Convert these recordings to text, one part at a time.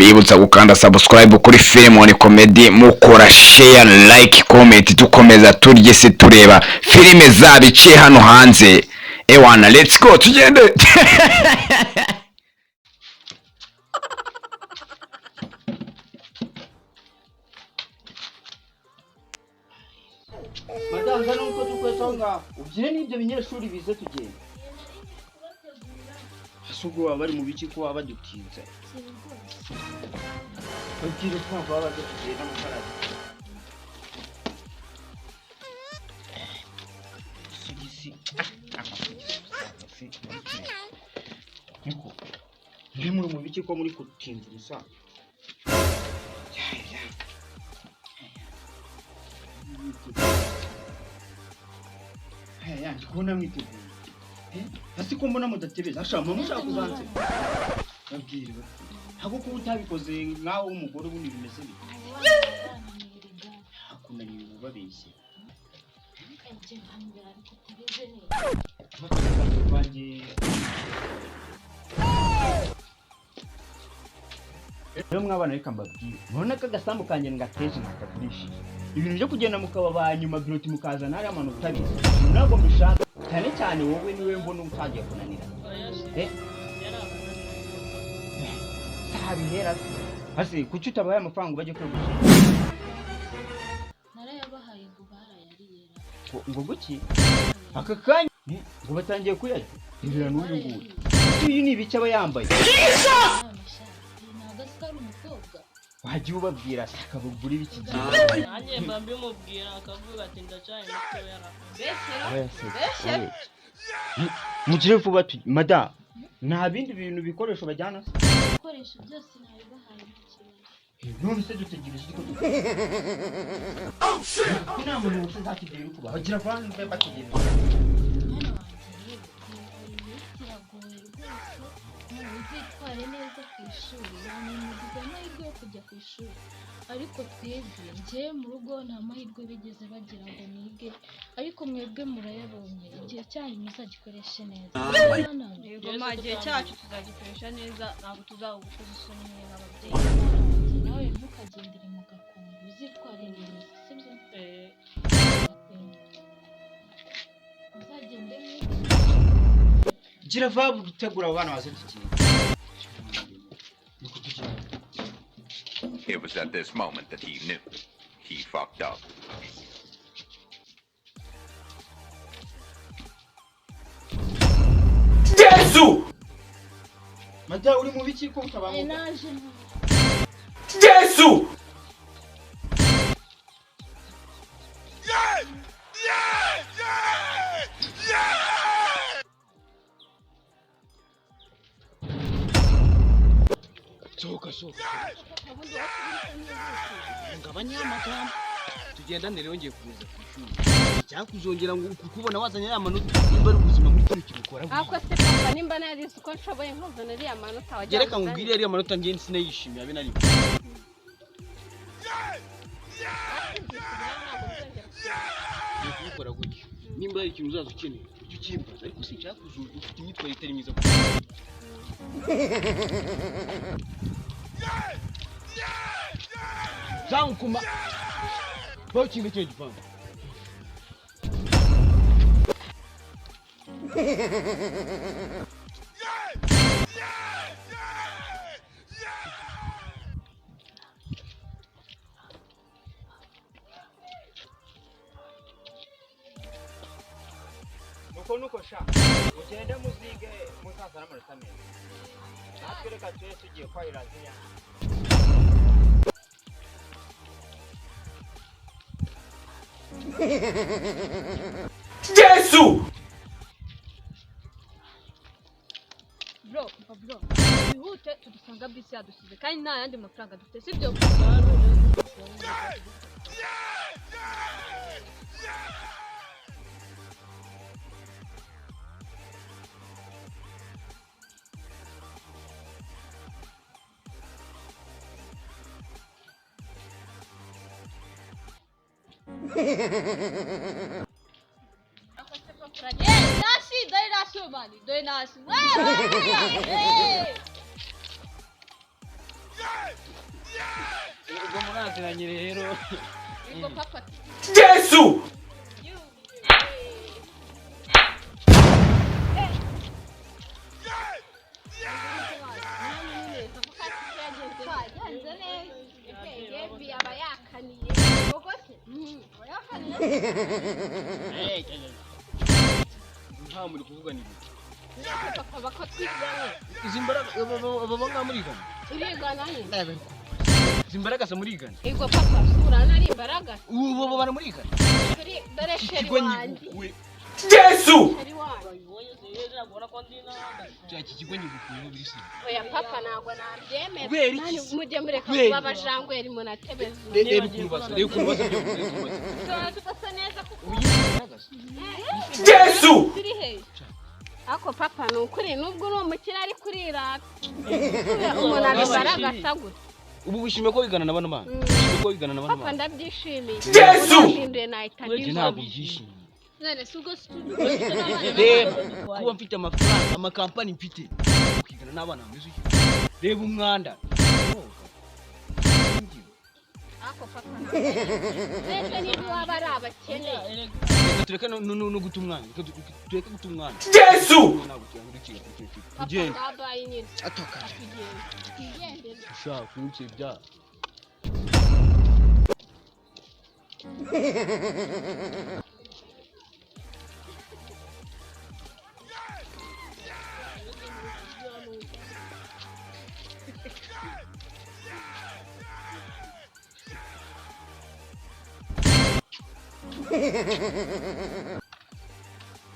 mbibutsa gukanda subscribe kuri Filimoni Comedy, mukora share, like, comment, tukomeza turye se tureba filime zabiciye hano hanze. Ewana, let's go tugende. Madame zana uko tukwesonga ubyine n'ibyo binyeshuri bize tugenda. Hasugo abari mu biki ko abadutinze. Bakire kwa baba tugenda mu parade. Sigisi. Niko. Ndimuri mu biki ko muri kutinzisa. Hey, yanjye kubona mwiteguye. Hasi ko mbona mudatebeza ashama mushaka kuzanze. Babwire. Hako ko utabikoze nkaho umugore ubundi bimeze bite. Hakuna ibintu babeshye. Kanje hambira ariko tebeze neza. Banje. Rero mwabana reka mbabwire. None ka gasambu kanje ngateje ngakagurisha. Ibintu byo kugenda mukaba nyuma biroti mukazana ari amanota bize. Ntabwo mbishaka. Cyane cyane wowe niwe mbona utagiye kunanira. Sabihera. Hasi kuki utabaye amafaranga baje kwegusha. Narayabahaye ngo barayariyera. Ngo guki? Aka kanya ngo batangiye kuyarya. Ibira n'uyu nguyu. Uyu ni ibiki aba yambaye. Wagiye ubabwira akabugura ibiki gihe. Nanjye mba mbimubwira akavuga ati ndacaye muto yarafunze. Mugire vuba madam. Nta bindi bintu bikoresho bajyana se. Bikoresho byose nabibahaye ikibazo. None se dutegereje ko kuna muntu wese zakigera kuba. Bagira abantu be bategereje. Uzitware neza ku ishuri, nanimugize amahirwe yo kujya ku ishuri, ariko twebwe njye mu rugo nta mahirwe bigeze bagira ngo nige, ariko mwebwe murayabonye, igihe cyanyu muzagikoreshe neza. Yego ma gihe cyacu tuzagikoresha neza, ntabwo tuzagukoza isoni n'ababyeyi. Nawe ntukagendere mu gakungu, uzitware neza, sibyo? Uzagende neza. Gira vuba gutegura abana baze tukiri. It was at this moment that he knew he fucked up. Jesu! Mada uri mu biki ko utabaho? Naje. Jesu! Soka. Ngabanya amagambo. Tugendane rero ngiye kuza ku ishuri. Cyakuzongera ngo kukubona wazanye ya manota nimba ari ubuzima muri kino kibikora. Ako se papa nimba nari uko nshoboye nkuzana ari amanota wajya. Gereka ngubwire ari amanota ngiye sinayishimiye abe nari. Nikubikora gutyo. Nimba ari ikintu uzaza ukeneye, ujye ukimbaza ariko si cyakuzongera ufite imyitwarire itari myiza. Zankuma. Bokinga cyo gipamba. Nuko sha. Ugende muzige muzazana amanota meza. Natwe reka tuye tugiye kwahira zinya. Jesu! Bro. Bihute tudusanga bisi yadusize kandi nta yandi mafaranga dufite sibyo? mani, doy nasi. ubwo muraziranye rero. Ubwo papa Yesu Nta muri kuvuga ni papa bako twigana izi mbaraga baba nkamurigana. urigana ni Izi mbaraga se murigana. Ego papa sura nari imbaraga Ubu baba baramurigana. kuri dore sheri Ikigo wanjye nyigukuye. Yesu sheri wanjye Iki kigo nyigukuyeho bisi. oya papa ntabwo nabyemera Kubera iki? nani mujye mureka Kubera kuba iki? abajangweri munatebeza Reba ukurubaza byo kurubaza. tugasa neza kuko Yesu turi he ako papa ni ukuri nubwo uri umukire ari kurirata umuntu abibaraga asagura Ubu wishimiye ko wigana na bano bana? Wishimiye ko wigana na bano papa bana? ndabyishimiye Yesu! Nahinduye nahita Njye ntabwo ndizomye byishimiye. none si ubwo Reba kuba mfite amafaranga amakampani mfite ukigana n'abana bameze uko. Reba umwanda. ako papa mbese niba waba ari abakene Reka tureke no guta umwana. Tureke guta umwana. Yesu Ntabwo cyangurikira kucyo. papa Ugende. ndabaye nyine Atoka. tugende Ushaka kubice bya.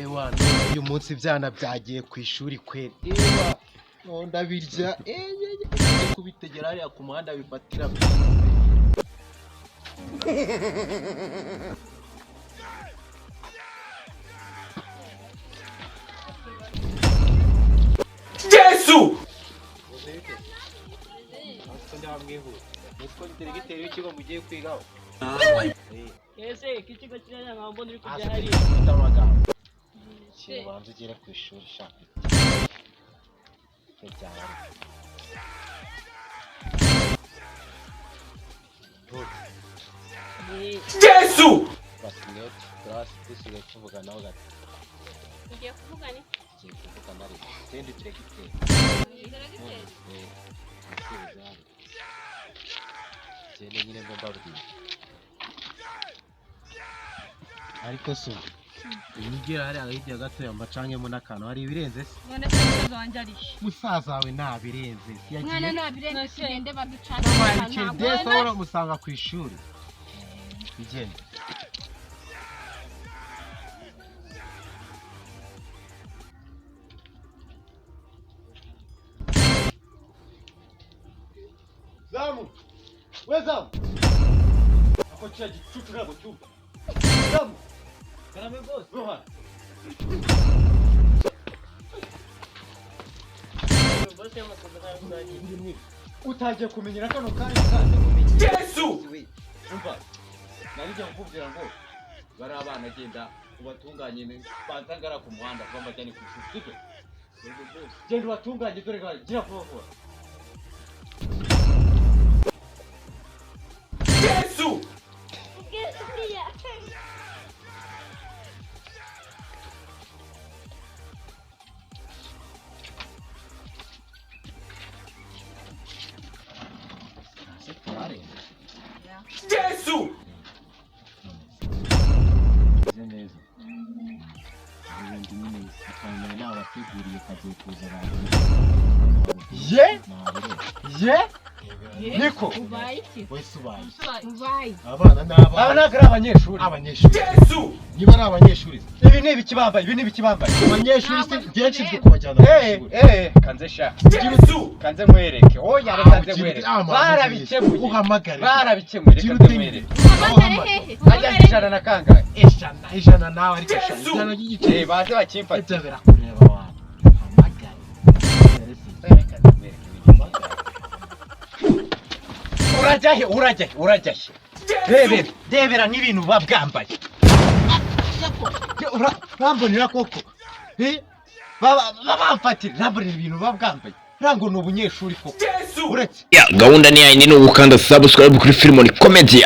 Ewa uyu munsi ibyana byagiye ku ishuri kweri. Ewa ndabirya kubitegera hariya ku muhanda bifatira. Yesu Nitwa diregiteri w'ikigo mugiye kwigaho. ese iki kigo kiranya nkambona uri kujya Asa hari gifite amagambo. Kibanza ugere ku ishuri shaka. Yesu Basinget class dusigaye tuvugana ho gato. ugiye kuvuga ni Kigiye kuvugana ari. Sendi diregiteri. Cyane nyine ngomba kubwira. Ariko so Nigera hari agahita gatoya mbacangemo n'akantu hari ibirenze se. none se umusaza wanjye ari Musaza wawe nabirenze. mwana nabirenze tugende baducane Ntabwo ndetse ahora musanga ku ishuri. Bigende. Zamu! We Zamu! Ako cya gicucu ntabwo cyumva. Zamu! Karame boss, Rohan. Utagiye kumenyera kano kanya kandi Yesu umva. Narijya kukubwira ngo bari abana agenda ubatunganye banza ngara ku muhanda kuba mbajyane ku ishuri. Sibyo? Genda ubatunganye dore gari gira vuba vuba. Yesu Yesu Neza. Ibindi nyine twamenya n'abateguriye kagiye kuza abantu. Ye? Niko. ubaye iki Wese ubaye. ubaye Abana n'abana. Aba ntabwo ari abanyeshuri. Abanyeshuri. Yesu Niba ari abanyeshuri. Ibi ni ibikibambaye, ibi ni ibikibambaye. Abanyeshuri se byinshi byo kubajyana ku ishuri. Kanze sha. Yesu Kanze mwereke. Oya kanze mwereke. Barabikemuye. Uhamagare. Barabikemuye reka tumwereke. uhamagare hehe Ajya ijana na kangahe? Ijana nawe ariko Yesu! ijana ry'igiceri. Baze bakimfata. Ibyo birakureba wawe. Uhamagare. Urajya he? Rebera n'ibintu buba bwambaye. Urambonera koko. Bamfatira, urambonera ibintu buba bwambaye. Rango ni ubunyeshuri koko. Yesu uretse ya gahunda ni yayindi ni ugukanda subscribe kuri Filmon Comedy.